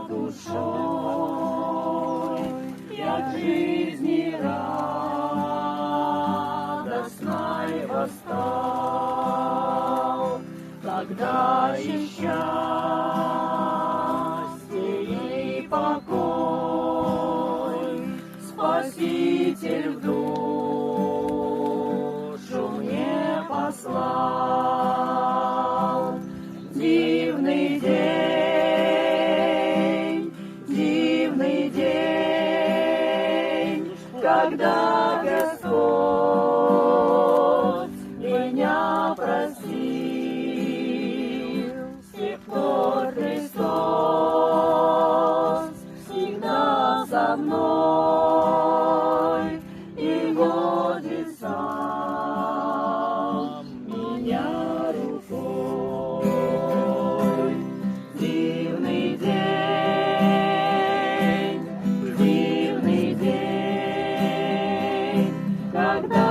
душой, як жизни радостной восстал, когда и счастье и покой Спаситель в душу мне послал. Дивный день, когда Господь меня простил. С тех пор Христос всегда со мной и водит сам меня рукой. Дивный день, когда